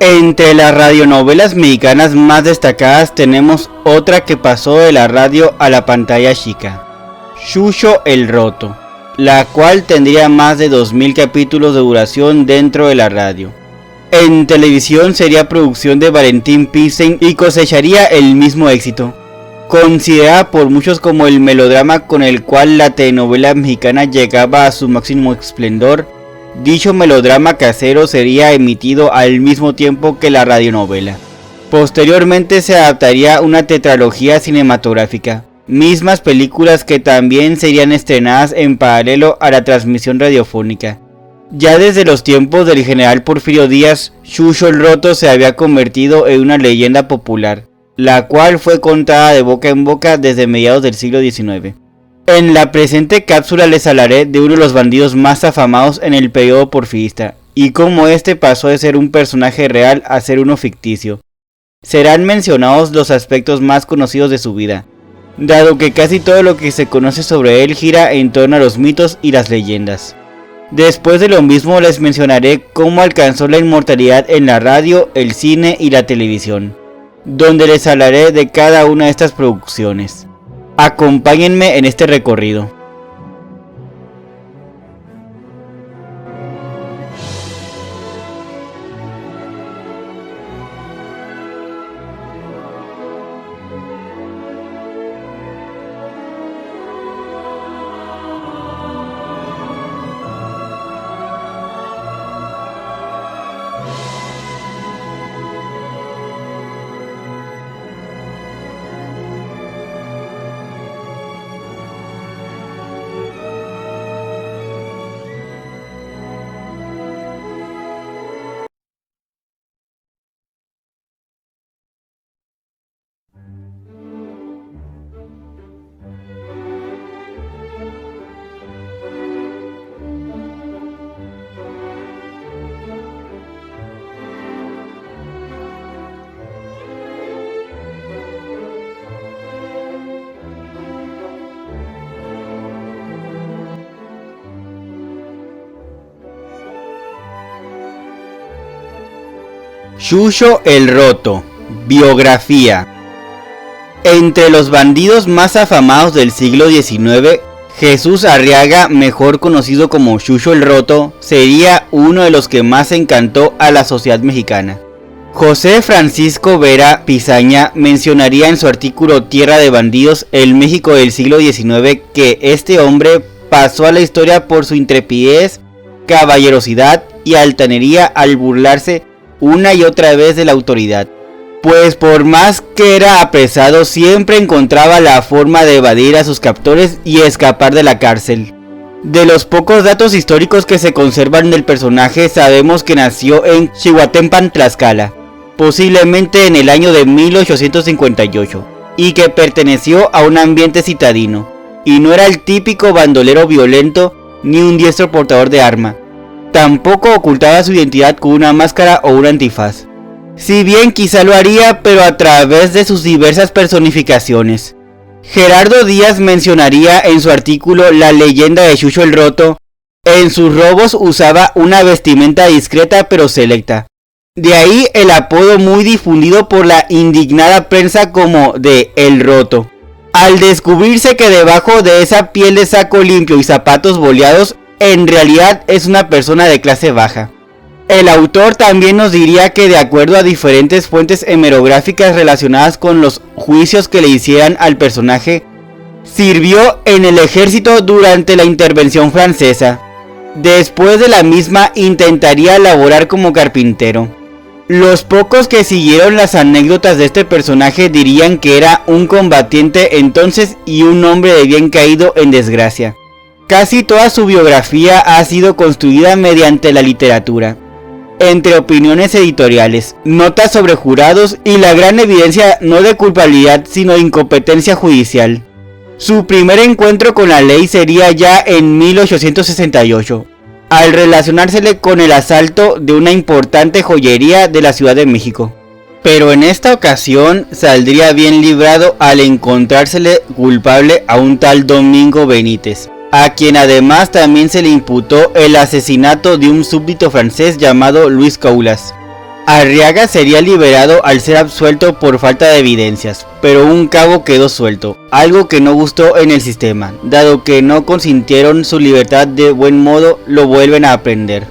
Entre las radionovelas mexicanas más destacadas tenemos otra que pasó de la radio a la pantalla chica, Chucho el Roto, la cual tendría más de 2000 capítulos de duración dentro de la radio. En televisión sería producción de Valentín Pizzen y cosecharía el mismo éxito. Considerada por muchos como el melodrama con el cual la telenovela mexicana llegaba a su máximo esplendor, dicho melodrama casero sería emitido al mismo tiempo que la radionovela. Posteriormente se adaptaría una tetralogía cinematográfica, mismas películas que también serían estrenadas en paralelo a la transmisión radiofónica. Ya desde los tiempos del general Porfirio Díaz, Chucho el Roto se había convertido en una leyenda popular, la cual fue contada de boca en boca desde mediados del siglo XIX. En la presente cápsula les hablaré de uno de los bandidos más afamados en el periodo porfirista, y cómo este pasó de ser un personaje real a ser uno ficticio. Serán mencionados los aspectos más conocidos de su vida, dado que casi todo lo que se conoce sobre él gira en torno a los mitos y las leyendas. Después de lo mismo les mencionaré cómo alcanzó la inmortalidad en la radio, el cine y la televisión, donde les hablaré de cada una de estas producciones. Acompáñenme en este recorrido. Chucho el Roto, biografía. Entre los bandidos más afamados del siglo XIX, Jesús Arriaga, mejor conocido como Chucho el Roto, sería uno de los que más encantó a la sociedad mexicana. José Francisco Vera Pizaña mencionaría en su artículo Tierra de Bandidos, el México del siglo XIX, que este hombre pasó a la historia por su intrepidez, caballerosidad y altanería al burlarse una y otra vez de la autoridad, pues por más que era apresado siempre encontraba la forma de evadir a sus captores y escapar de la cárcel. De los pocos datos históricos que se conservan del personaje sabemos que nació en Chihuatempan, Tlaxcala, posiblemente en el año de 1858, y que perteneció a un ambiente citadino, y no era el típico bandolero violento ni un diestro portador de arma. Tampoco ocultaba su identidad con una máscara o un antifaz. Si bien quizá lo haría, pero a través de sus diversas personificaciones. Gerardo Díaz mencionaría en su artículo La leyenda de Chucho el Roto, en sus robos usaba una vestimenta discreta pero selecta. De ahí el apodo muy difundido por la indignada prensa como de El Roto. Al descubrirse que debajo de esa piel de saco limpio y zapatos boleados, en realidad es una persona de clase baja. El autor también nos diría que de acuerdo a diferentes fuentes hemerográficas relacionadas con los juicios que le hicieran al personaje, sirvió en el ejército durante la intervención francesa. Después de la misma intentaría laborar como carpintero. Los pocos que siguieron las anécdotas de este personaje dirían que era un combatiente entonces y un hombre de bien caído en desgracia. Casi toda su biografía ha sido construida mediante la literatura, entre opiniones editoriales, notas sobre jurados y la gran evidencia no de culpabilidad sino de incompetencia judicial. Su primer encuentro con la ley sería ya en 1868, al relacionársele con el asalto de una importante joyería de la Ciudad de México. Pero en esta ocasión saldría bien librado al encontrársele culpable a un tal Domingo Benítez, a quien además también se le imputó el asesinato de un súbdito francés llamado Luis Coulas. Arriaga sería liberado al ser absuelto por falta de evidencias, pero un cabo quedó suelto, algo que no gustó en el sistema. Dado que no consintieron su libertad de buen modo, lo vuelven a prender.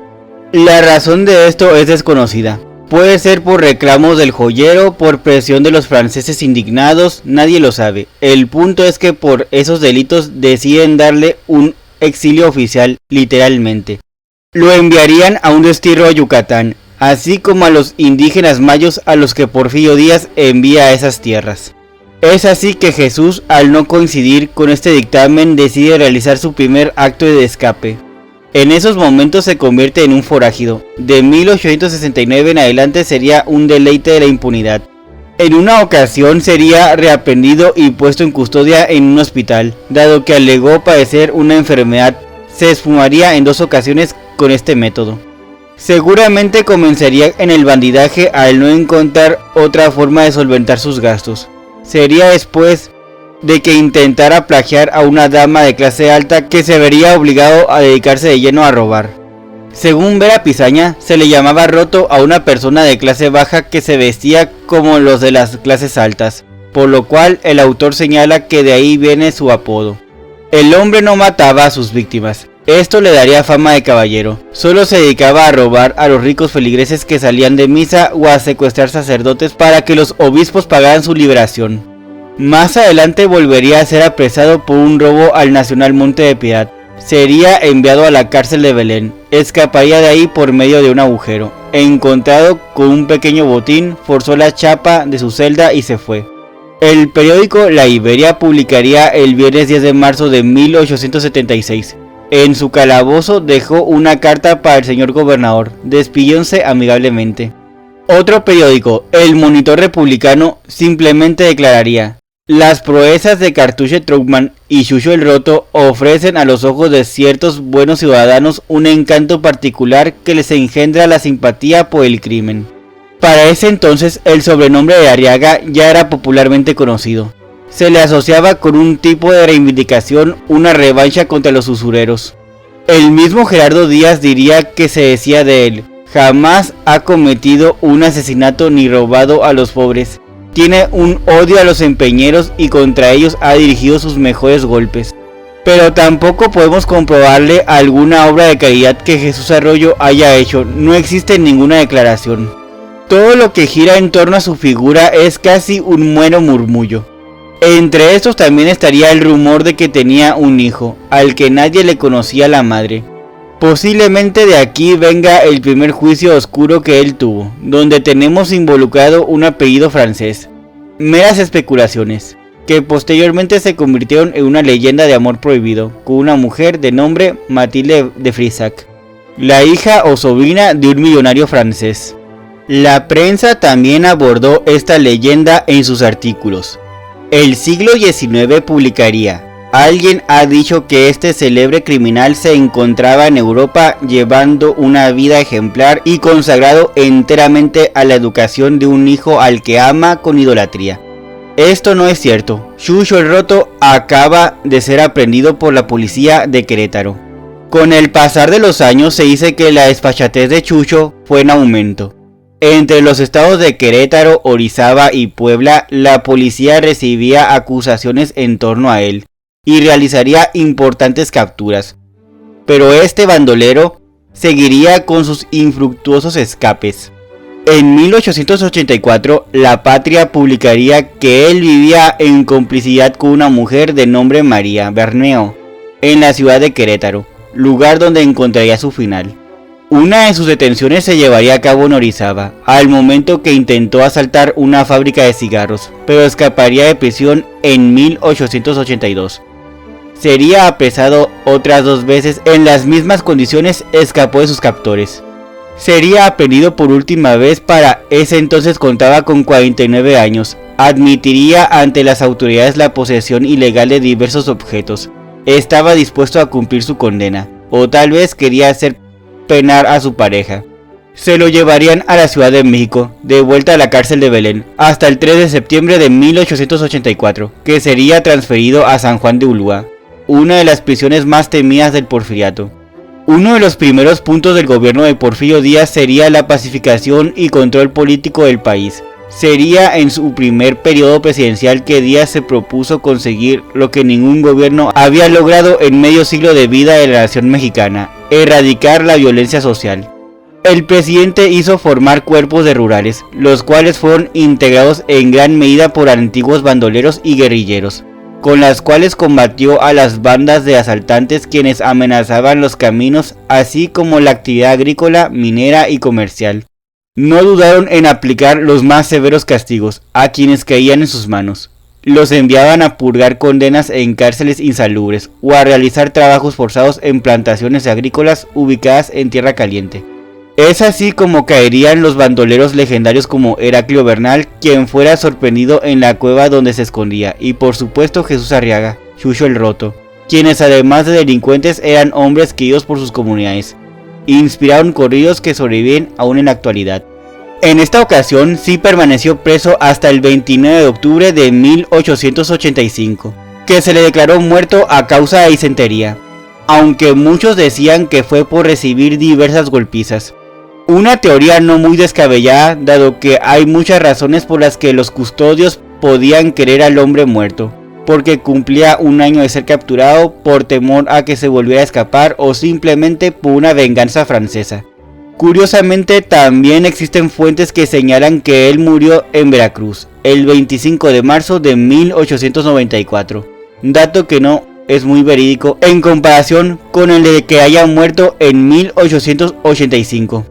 La razón de esto es desconocida. Puede ser por reclamos del joyero, por presión de los franceses indignados, nadie lo sabe. El punto es que por esos delitos deciden darle un exilio oficial, literalmente. Lo enviarían a un destierro a Yucatán, así como a los indígenas mayos a los que Porfirio Díaz envía a esas tierras. Es así que Jesús, al no coincidir con este dictamen, decide realizar su primer acto de escape. En esos momentos se convierte en un forajido. De 1869 en adelante sería un deleite de la impunidad. En una ocasión sería reaprendido y puesto en custodia en un hospital, dado que alegó padecer una enfermedad. Se esfumaría en 2 ocasiones con este método. Seguramente comenzaría en el bandidaje al no encontrar otra forma de solventar sus gastos. Sería después de que intentara plagiar a una dama de clase alta que se vería obligado a dedicarse de lleno a robar. Según Vera Pisaña, se le llamaba roto a una persona de clase baja que se vestía como los de las clases altas, por lo cual el autor señala que de ahí viene su apodo. El hombre no mataba a sus víctimas. Esto le daría fama de caballero. Solo se dedicaba a robar a los ricos feligreses que salían de misa o a secuestrar sacerdotes para que los obispos pagaran su liberación. Más adelante volvería a ser apresado por un robo al Nacional Monte de Piedad. Sería enviado a la cárcel de Belén. Escaparía de ahí por medio de un agujero. Encontrado con un pequeño botín, forzó la chapa de su celda y se fue. El periódico La Iberia publicaría el viernes 10 de marzo de 1876. En su calabozo dejó una carta para el señor gobernador, despidiéndose amigablemente. Otro periódico, El Monitor Republicano, simplemente declararía: las proezas de Cartucho Truman y Chucho el Roto ofrecen a los ojos de ciertos buenos ciudadanos un encanto particular que les engendra la simpatía por el crimen. Para ese entonces el sobrenombre de Arriaga ya era popularmente conocido. Se le asociaba con un tipo de reivindicación, una revancha contra los usureros. El mismo Gerardo Díaz diría que se decía de él: jamás ha cometido un asesinato ni robado a los pobres. Tiene un odio a los empeñeros y contra ellos ha dirigido sus mejores golpes. Pero tampoco podemos comprobarle alguna obra de caridad que Jesús Arroyo haya hecho, no existe ninguna declaración. Todo lo que gira en torno a su figura es casi un mero murmullo. Entre estos también estaría el rumor de que tenía un hijo, al que nadie le conocía la madre. Posiblemente de aquí venga el primer juicio oscuro que él tuvo, donde tenemos involucrado un apellido francés. Meras especulaciones, que posteriormente se convirtieron en una leyenda de amor prohibido, con una mujer de nombre Mathilde de Frisac, la hija o sobrina de un millonario francés. La prensa también abordó esta leyenda en sus artículos. El siglo XIX publicaría: alguien ha dicho que este célebre criminal se encontraba en Europa llevando una vida ejemplar y consagrado enteramente a la educación de un hijo al que ama con idolatría. Esto no es cierto. Chucho el Roto acaba de ser aprehendido por la policía de Querétaro. Con el pasar de los años se dice que la desfachatez de Chucho fue en aumento. Entre los estados de Querétaro, Orizaba y Puebla, la policía recibía acusaciones en torno a él y realizaría importantes capturas. Pero este bandolero seguiría con sus infructuosos escapes. En 1884, La Patria publicaría que él vivía en complicidad con una mujer de nombre María Berneo, en la ciudad de Querétaro, lugar donde encontraría su final. Una de sus detenciones se llevaría a cabo en Orizaba, al momento que intentó asaltar una fábrica de cigarros, pero escaparía de prisión en 1882. Sería apresado otras 2 veces en las mismas condiciones, escapó de sus captores. Sería aprehendido por última vez, para ese entonces contaba con 49 años. Admitiría ante las autoridades la posesión ilegal de diversos objetos. Estaba dispuesto a cumplir su condena, o tal vez quería hacer penar a su pareja. Se lo llevarían a la Ciudad de México, de vuelta a la cárcel de Belén, hasta el 3 de septiembre de 1884, que sería transferido a San Juan de Ulúa, una de las prisiones más temidas del Porfiriato. Uno de los primeros puntos del gobierno de Porfirio Díaz sería la pacificación y control político del país. Sería en su primer periodo presidencial que Díaz se propuso conseguir lo que ningún gobierno había logrado en medio siglo de vida de la nación mexicana: erradicar la violencia social. El presidente hizo formar cuerpos de rurales, los cuales fueron integrados en gran medida por antiguos bandoleros y guerrilleros, con las cuales combatió a las bandas de asaltantes quienes amenazaban los caminos, así como la actividad agrícola, minera y comercial. No dudaron en aplicar los más severos castigos a quienes caían en sus manos. Los enviaban a purgar condenas en cárceles insalubres o a realizar trabajos forzados en plantaciones agrícolas ubicadas en tierra caliente. Es así como caerían los bandoleros legendarios como Heraclio Bernal, quien fuera sorprendido en la cueva donde se escondía, y por supuesto Jesús Arriaga, Chucho el Roto, quienes además de delincuentes eran hombres queridos por sus comunidades. Inspiraron corridos que sobreviven aún en la actualidad. En esta ocasión sí permaneció preso hasta el 29 de octubre de 1885, que se le declaró muerto a causa de disentería, aunque muchos decían que fue por recibir diversas golpizas. Una teoría no muy descabellada, dado que hay muchas razones por las que los custodios podían querer al hombre muerto: porque cumplía un año de ser capturado, por temor a que se volviera a escapar o simplemente por una venganza francesa. Curiosamente, también existen fuentes que señalan que él murió en Veracruz el 25 de marzo de 1894, dato que no es muy verídico en comparación con el de que haya muerto en 1885.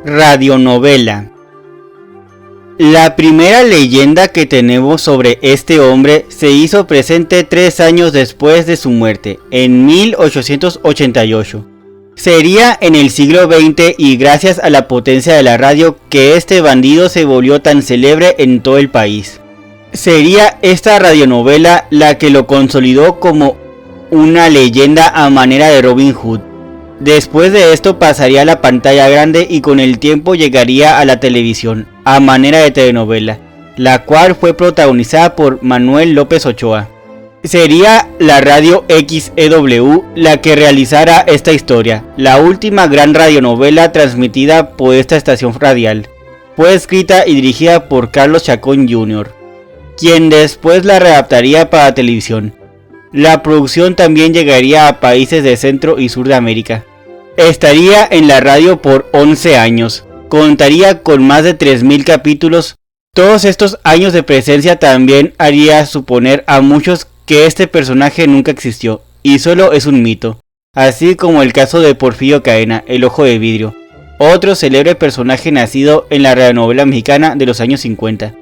Radionovela. La primera leyenda que tenemos sobre este hombre se hizo presente 3 años después de su muerte, en 1888. Sería en el siglo XX y gracias a la potencia de la radio que este bandido se volvió tan célebre en todo el país. Sería esta radionovela la que lo consolidó como una leyenda a manera de Robin Hood. Después de esto pasaría a la pantalla grande y con el tiempo llegaría a la televisión, a manera de telenovela, la cual fue protagonizada por Manuel López Ochoa. Sería la radio XEW la que realizara esta historia, la última gran radionovela transmitida por esta estación radial. Fue escrita y dirigida por Carlos Chacón Jr., quien después la readaptaría para televisión. La producción también llegaría a países de Centro y Sur de América. Estaría en la radio por 11 años. Contaría con más de 3000 capítulos. Todos estos años de presencia también haría suponer a muchos que este personaje nunca existió y solo es un mito, así como el caso de Porfirio Cadena, el Ojo de Vidrio, otro célebre personaje nacido en la radionovela mexicana de los años 50.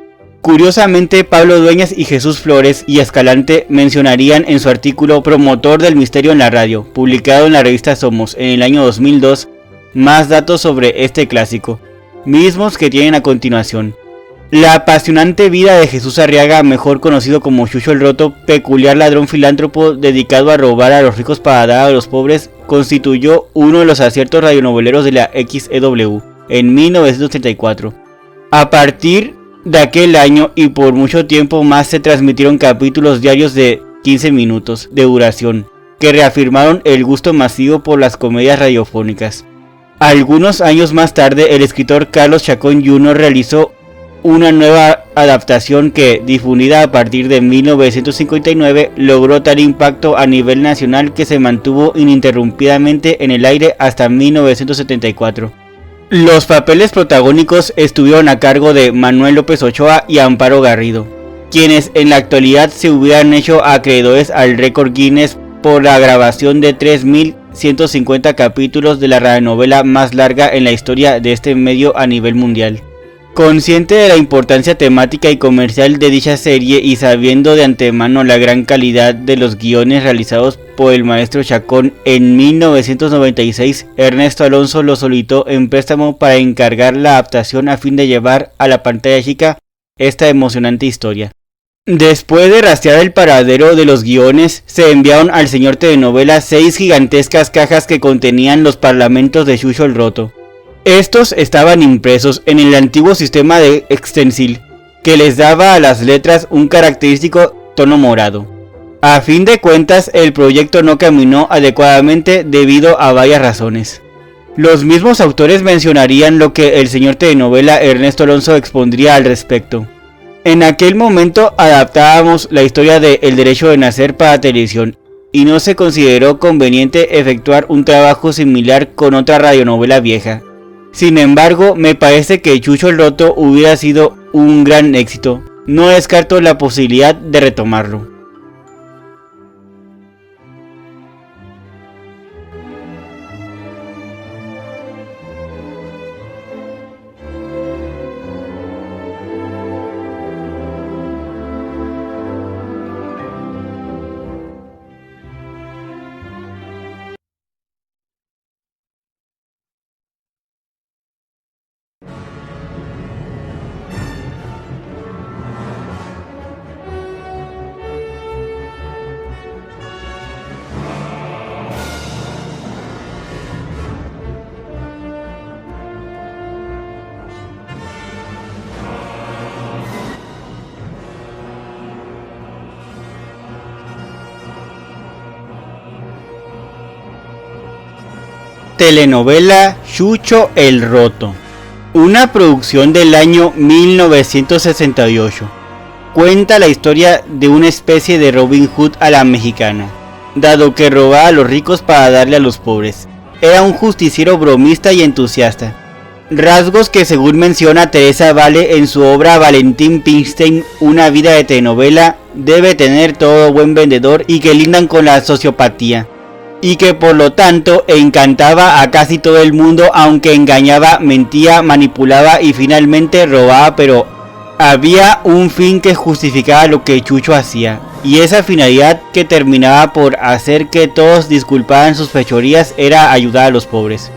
Curiosamente, Pablo Dueñas y Jesús Flores y Escalante mencionarían en su artículo Promotor del Misterio en la Radio, publicado en la revista Somos en el año 2002, más datos sobre este clásico, mismos que tienen a continuación. La apasionante vida de Jesús Arriaga, mejor conocido como Chucho el Roto, peculiar ladrón filántropo dedicado a robar a los ricos para dar a los pobres, constituyó uno de los aciertos radionoveleros de la XEW en 1934. A partir de aquel año y por mucho tiempo más se transmitieron capítulos diarios de 15 minutos de duración, que reafirmaron el gusto masivo por las comedias radiofónicas. Algunos años más tarde, el escritor Carlos Chacón Jr. realizó una nueva adaptación que, difundida a partir de 1959, logró tal impacto a nivel nacional que se mantuvo ininterrumpidamente en el aire hasta 1974. Los papeles protagónicos estuvieron a cargo de Manuel López Ochoa y Amparo Garrido, quienes en la actualidad se hubieran hecho acreedores al récord Guinness por la grabación de 3.150 capítulos de la radionovela más larga en la historia de este medio a nivel mundial. Consciente de la importancia temática y comercial de dicha serie y sabiendo de antemano la gran calidad de los guiones realizados por el maestro Chacón, en 1996 Ernesto Alonso lo solicitó en préstamo para encargar la adaptación a fin de llevar a la pantalla chica esta emocionante historia. Después de rastrear el paradero de los guiones, se enviaron al señor telenovela 6 gigantescas cajas que contenían los parlamentos de Chucho el Roto. Estos estaban impresos en el antiguo sistema de Stencil, que les daba a las letras un característico tono morado. A fin de cuentas, el proyecto no caminó adecuadamente debido a varias razones. Los mismos autores mencionarían lo que el señor telenovela Ernesto Alonso expondría al respecto. En aquel momento adaptábamos la historia de El derecho de nacer para televisión y no se consideró conveniente efectuar un trabajo similar con otra radionovela vieja. Sin embargo, me parece que Chucho el Roto hubiera sido un gran éxito. No descarto la posibilidad de retomarlo. Telenovela Chucho el Roto, una producción del año 1968. Cuenta la historia de una especie de Robin Hood a la mexicana, dado que robaba a los ricos para darle a los pobres. Era un justiciero bromista y entusiasta, rasgos que según menciona Teresa Vale en su obra Valentín Pimstein, una vida de telenovela, debe tener todo buen vendedor y que lindan con la sociopatía, y que por lo tanto encantaba a casi todo el mundo, aunque engañaba, mentía, manipulaba y finalmente robaba, pero había un fin que justificaba lo que Chucho hacía, y esa finalidad, que terminaba por hacer que todos disculparan sus fechorías, era ayudar a los pobres.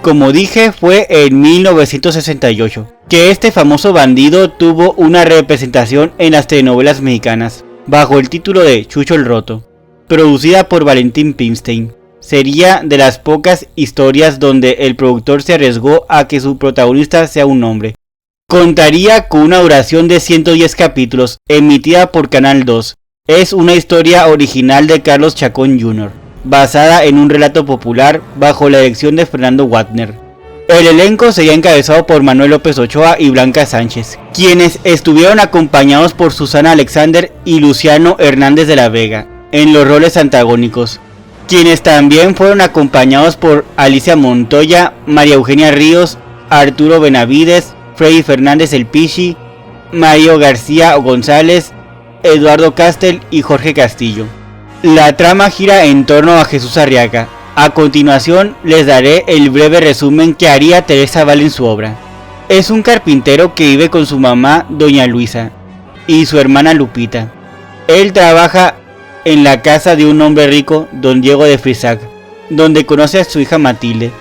Como dije, fue en 1968 que este famoso bandido tuvo una representación en las telenovelas mexicanas, bajo el título de Chucho el Roto, producida por Valentín Pimstein. Sería de las pocas historias donde el productor se arriesgó a que su protagonista sea un hombre. Contaría con una duración de 110 capítulos, emitida por Canal 2. Es una historia original de Carlos Chacón Jr., basada en un relato popular bajo la dirección de Fernando Wagner. El elenco sería encabezado por Manuel López Ochoa y Blanca Sánchez, quienes estuvieron acompañados por Susana Alexander y Luciano Hernández de la Vega en los roles antagónicos, quienes también fueron acompañados por Alicia Montoya, María Eugenia Ríos, Arturo Benavides, Freddy Fernández El Pichi, Mario García González, Eduardo Castel y Jorge Castillo. La trama gira en torno a Jesús Arriaga. A continuación les daré el breve resumen que haría Teresa Vale en su obra. Es un carpintero que vive con su mamá, doña Luisa, y su hermana Lupita. Él trabaja en la casa de un hombre rico, don Diego de Frisac, donde conoce a su hija Matilde.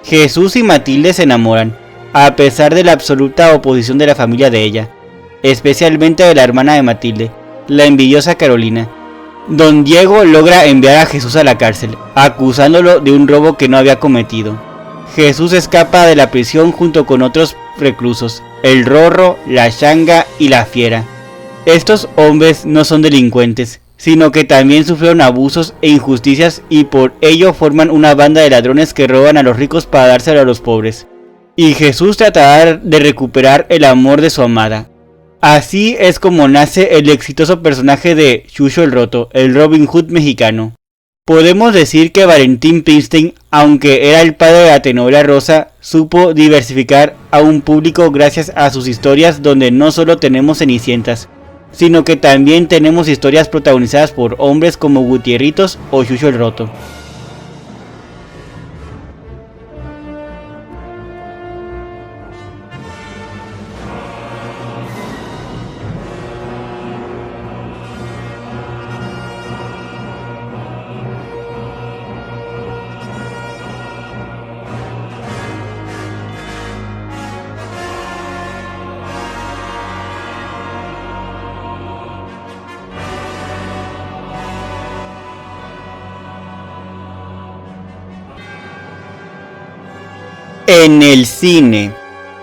Jesús y Matilde se enamoran, a pesar de la absoluta oposición de la familia de ella, especialmente de la hermana de Matilde, la envidiosa Carolina. Don Diego logra enviar a Jesús a la cárcel, acusándolo de un robo que no había cometido. Jesús escapa de la prisión junto con otros reclusos, el Rorro, la Changa y la Fiera. Estos hombres no son delincuentes, sino que también sufrieron abusos e injusticias y por ello forman una banda de ladrones que roban a los ricos para dárselo a los pobres. Y Jesús tratará de recuperar el amor de su amada. Así es como nace el exitoso personaje de Chucho el Roto, el Robin Hood mexicano. Podemos decir que Valentín Pimstein, aunque era el padre de la telenovela rosa, supo diversificar a un público gracias a sus historias donde no solo tenemos cenicientas, sino que también tenemos historias protagonizadas por hombres como Gutierritos o Chucho el Roto. En el cine.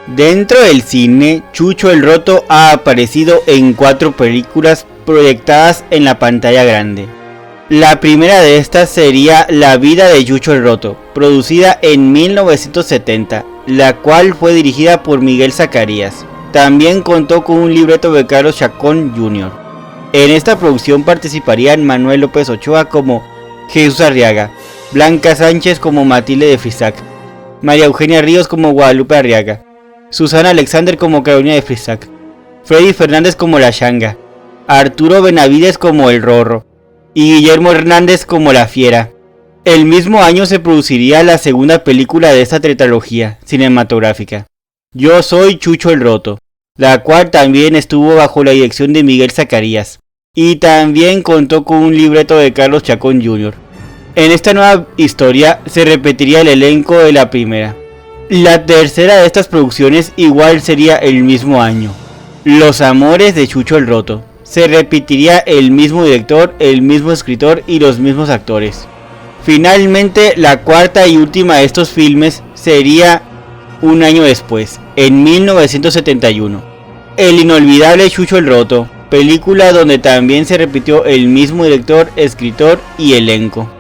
Dentro del cine, Chucho el Roto ha aparecido en 4 películas proyectadas en la pantalla grande. La primera de estas sería La vida de Chucho el Roto, producida en 1970, la cual fue dirigida por Miguel Zacarías. También contó con un libreto de Carlos Chacón Jr. En esta producción participarían Manuel López Ochoa como Jesús Arriaga, Blanca Sánchez como Matilde de Frisac, María Eugenia Ríos como Guadalupe Arriaga, Susana Alexander como Carolina de Frisac, Freddy Fernández como La Changa, Arturo Benavides como El Rorro y Guillermo Hernández como La Fiera. El mismo año se produciría la segunda película de esta tetralogía cinematográfica, Yo soy Chucho el Roto, la cual también estuvo bajo la dirección de Miguel Zacarías y también contó con un libreto de Carlos Chacón Jr. En esta nueva historia se repetiría el elenco de la primera. La tercera de estas producciones igual sería el mismo año, Los amores de Chucho el Roto. Se repetiría el mismo director, el mismo escritor y los mismos actores. Finalmente, la cuarta y última de estos filmes sería un año después, en 1971. El inolvidable Chucho el Roto, película donde también se repitió el mismo director, escritor y elenco.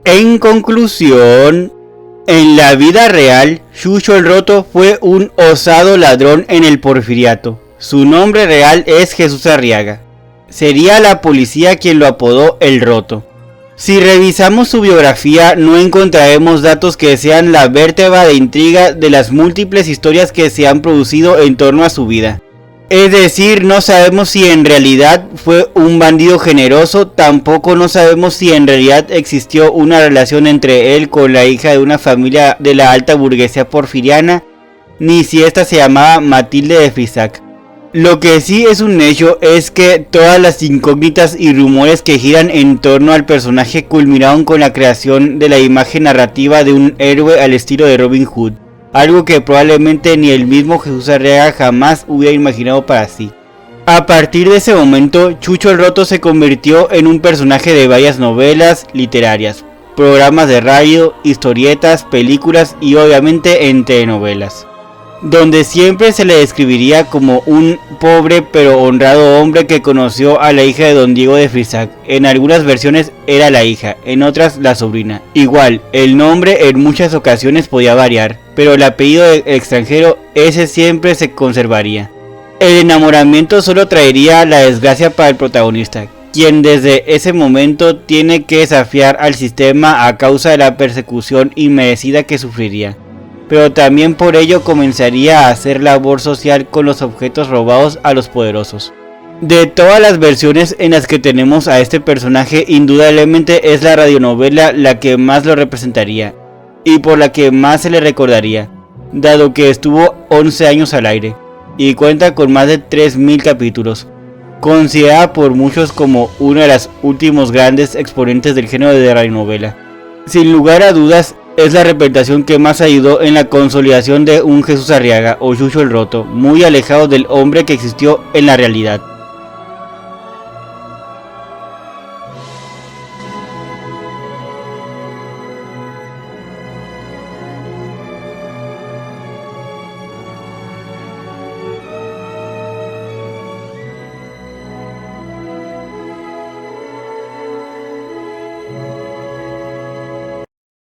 En conclusión, en la vida real, Chucho el Roto fue un osado ladrón en el Porfiriato. Su nombre real es Jesús Arriaga. Sería la policía quien lo apodó El Roto. Si revisamos su biografía, no encontraremos datos que sean la vértebra de intriga de las múltiples historias que se han producido en torno a su vida. Es decir, no sabemos si en realidad fue un bandido generoso, tampoco no sabemos si en realidad existió una relación entre él con la hija de una familia de la alta burguesía porfiriana, ni si ésta se llamaba Matilde de Frisac. Lo que sí es un hecho es que todas las incógnitas y rumores que giran en torno al personaje culminaron con la creación de la imagen narrativa de un héroe al estilo de Robin Hood. Algo que probablemente ni el mismo Jesús Arriaga jamás hubiera imaginado para sí. A partir de ese momento, Chucho el Roto se convirtió en un personaje de varias novelas literarias, programas de radio, historietas, películas y obviamente en telenovelas, donde siempre se le describiría como un pobre pero honrado hombre que conoció a la hija de don Diego de Frisac. En algunas versiones era la hija, en otras la sobrina. Igual, el nombre en muchas ocasiones podía variar, pero el apellido extranjero ese siempre se conservaría. El enamoramiento solo traería la desgracia para el protagonista, quien desde ese momento tiene que desafiar al sistema a causa de la persecución inmerecida que sufriría. Pero también por ello comenzaría a hacer labor social con los objetos robados a los poderosos. De todas las versiones en las que tenemos a este personaje, indudablemente es la radionovela la que más lo representaría, y por la que más se le recordaría, dado que estuvo 11 años al aire, y cuenta con más de 3000 capítulos. considerada por muchos como una de las últimos grandes exponentes del género de radionovela. Sin lugar a dudas, es la representación que más ayudó en la consolidación de un Jesús Arriaga o Chucho el Roto, muy alejado del hombre que existió en la realidad.